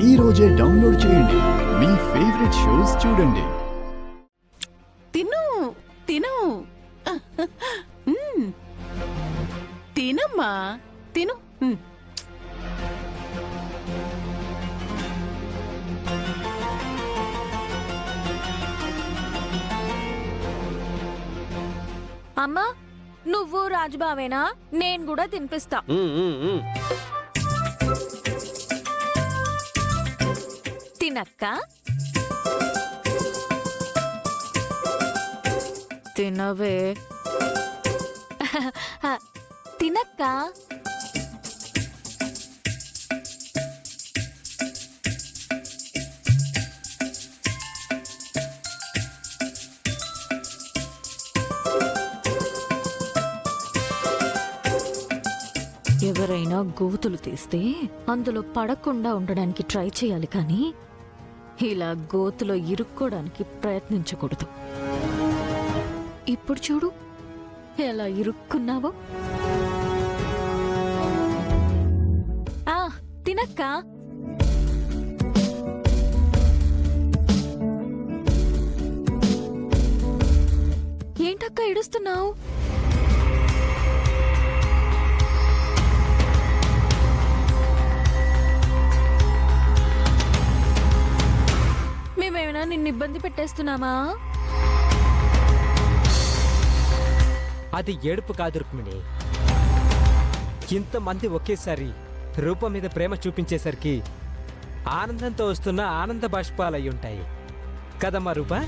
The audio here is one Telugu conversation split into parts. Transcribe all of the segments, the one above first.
ఈ రోజే డౌన్లోడ్ చేయండి. మీ ఫేవరెట్ షోస్ చూడండి. తిను తిను తినమ్మా తిను. అమ్మా నువ్వు రాజుబావేనా? నేను కూడా తినిపిస్తా. తినక్క తినవే. తినక్క. ఎవరైనా గోతులు తీస్తే అందులో పడకుండా ఉండడానికి ట్రై చేయాలి, కానీ ఇలా గోతులో ఇరుక్కోడానికి ప్రయత్నించకూడదు. ఇప్పుడు చూడు ఎలా ఇరుక్కున్నావో. తినక్క. ఏంటక్క ఏడుస్తున్నావు? మేమేమైనా నిన్ను ఇబ్బంది పెట్టేస్తున్నామా? అది ఏడుపు కాదు రుక్మిణి. ఇంతమంది ఒకేసారి రూపం మీద ప్రేమ చూపించేసరికి ఆనందంతో వస్తున్న ఆనంద బాష్పాలయ్యి ఉంటాయి కదమ్మా రూపా?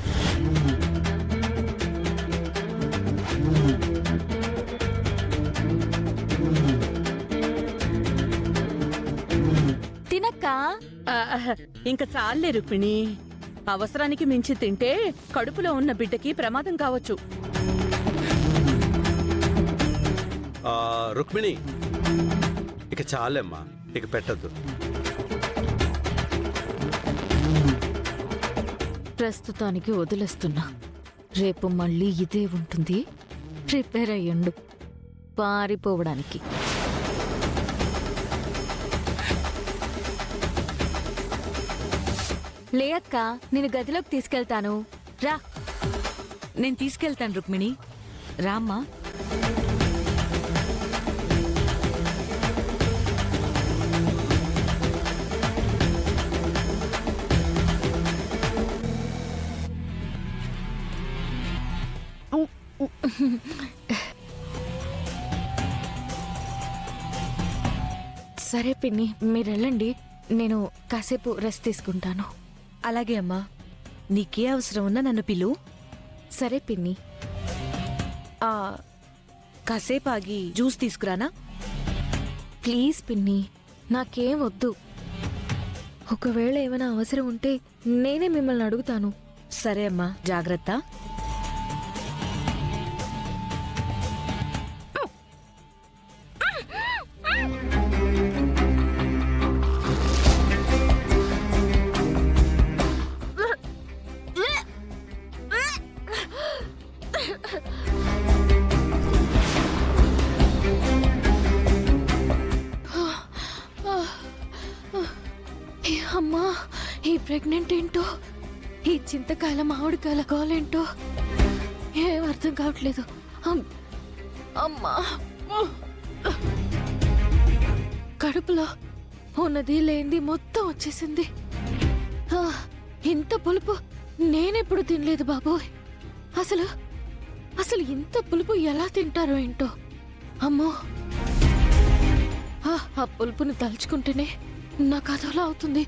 తినక్క. ఇంకా చాలే రుక్మిణి. అవసరానికి మించి తింటే కడుపులో ఉన్న బిడ్డకి ప్రమాదం కావచ్చు. రుక్మిణి ఇక చాలేమ్మా, ఇక పెట్టద్దు. ప్రస్తుతానికి వదిలేస్తున్నా. రేపు మళ్ళీ ఇదే ఉంటుంది. ప్రిపేర్ అయ్యండు పారిపోవడానికి. లే అక్క, నేను గదిలోకి తీసుకెళ్తాను. రా. నేను తీసుకెళ్తాను రుక్మిణి, రామ్మా. సరే పిన్ని, మీరు వెళ్ళండి. నేను కాసేపు రెస్ట్ తీసుకుంటాను. అలాగే అమ్మా, నీకే అవసరం ఉన్నా నన్ను పిలు. సరే పిన్ని. కాసేపు ఆగి జ్యూస్ తీసుకురానా? ప్లీజ్ పిన్ని, నాకేం వద్దు. ఒకవేళ ఏమైనా అవసరం ఉంటే నేనే మిమ్మల్ని అడుగుతాను. సరే అమ్మా, జాగ్రత్త. అమ్మా, ఈ ప్రెగ్నెంట్ ఏంటో, ఈ చింతకాయల మామిడికాయల గోలేంటో ఏం అర్థం కావట్లేదు. అమ్మా, కడుపులో ఉన్నది లేనిది మొత్తం వచ్చేసింది. ఇంత పులుపు నేనెప్పుడు తినలేదు బాబోయ్. అసలు అసలు ఇంత పులుపు ఎలా తింటారో ఏంటో. అమ్మో, ఆ పులుపుని తలుచుకుంటేనే నాకు అదోలా అవుతుంది.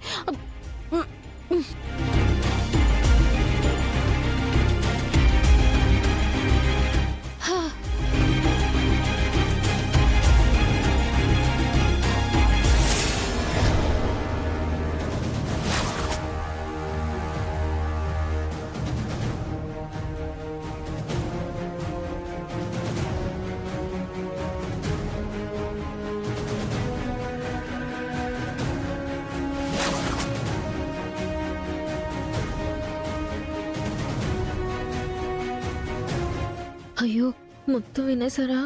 అయ్యో, మొత్తం వినేసారా?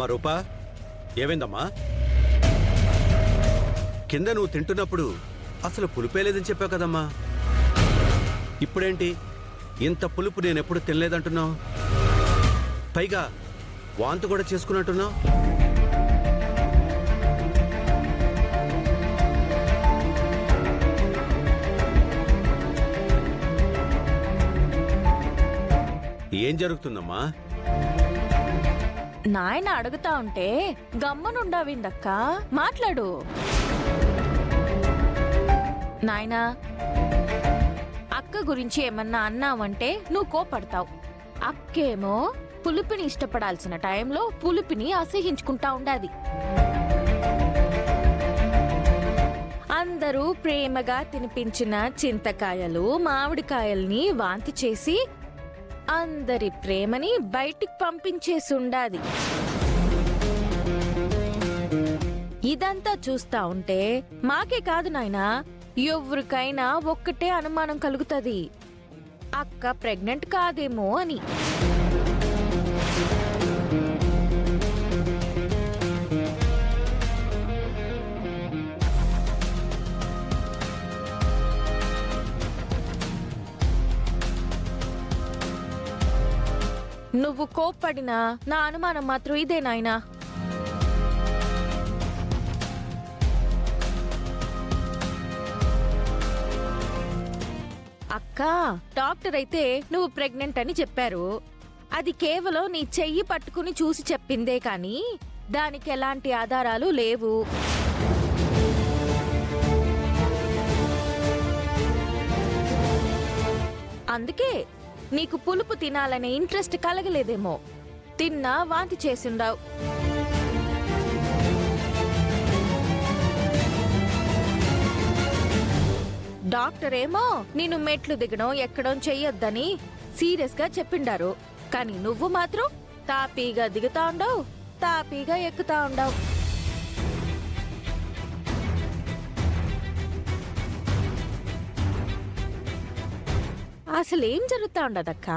అమ్మా రూపా, ఏమైందమ్మా? కింద నువ్వు తింటున్నప్పుడు అసలు పులుపే లేదని చెప్పావు కదమ్మా. ఇప్పుడేంటి ఇంత పులుపు నేనెప్పుడు తినలేదంటున్నావు? పైగా వాంతి కూడా చేసుకున్నట్టున్నావు. ఏం జరుగుతుందమ్మా? నాయన అడుగుతా ఉంటే గమ్మనుండావిందక్క, మాట్లాడు. నాయనా, అక్క గురించి ఏమన్నా అన్నావంటే నువ్వు కోపడతావు. అక్కేమో పులుపుని ఇష్టపడాల్సిన టైంలో పులుపుని అసహించుకుంటా ఉండాది. అందరూ ప్రేమగా తినిపించిన చింతకాయలు, మామిడికాయల్ని వాంతి చేసి అందరి ప్రేమని బయటికి పంపించేసుండాది. ఇదంతా చూస్తా ఉంటే మాకే కాదు నాయనా, ఎవరికైనా ఒక్కటే అనుమానం కలుగుతుంది, అక్క ప్రెగ్నెంట్ కాదేమో అని. నువ్వు కోప్పడినా నా అనుమానం మాత్రం ఇదే నాయనా. అక్క, డాక్టర్ అయితే నువ్వు ప్రెగ్నెంట్ అని చెప్పారు. అది కేవలం నీ చెయ్యి పట్టుకుని చూసి చెప్పిందే కాని దానికి ఎలాంటి ఆధారాలు లేవు. అందుకే నీకు పులుపు తినాలనే ఇంట్రెస్ట్ కలగలేదేమో, తిన్నా వాంతి చేసిండావు. డాక్టర్ ఏమో నిన్ను మెట్లు దిగడం ఎక్కడం చెయ్యొద్దని సీరియస్ గా చెప్పిండారు. కానీ నువ్వు మాత్రం తాపీగా దిగుతా ఉండవు, తాపీగా ఎక్కుతా ఉండవు. అసలేం జరుగుతా ఉండదక్కా?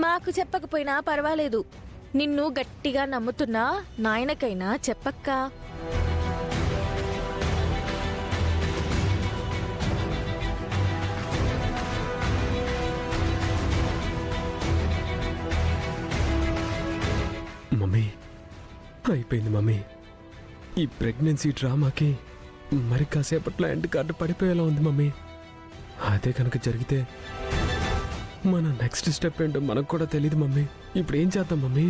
మాకు చెప్పకపోయినా పర్వాలేదు, నిన్ను గట్టిగా నమ్ముతున్నా నాయనకైనా చెప్పక్కా. మమ్మీ, అయిపోయింది మమ్మీ. ఈ ప్రెగ్నెన్సీ డ్రామాకి మరి కాసేపట్లో ఎండ్ కార్డు పడిపోయేలా ఉంది మమ్మీ. అదే కనుక జరిగితే మన నెక్స్ట్ స్టెప్ ఏంటో మనకు కూడా తెలియదు మమ్మీ. ఇప్పుడు ఏం చేద్దాం మమ్మీ?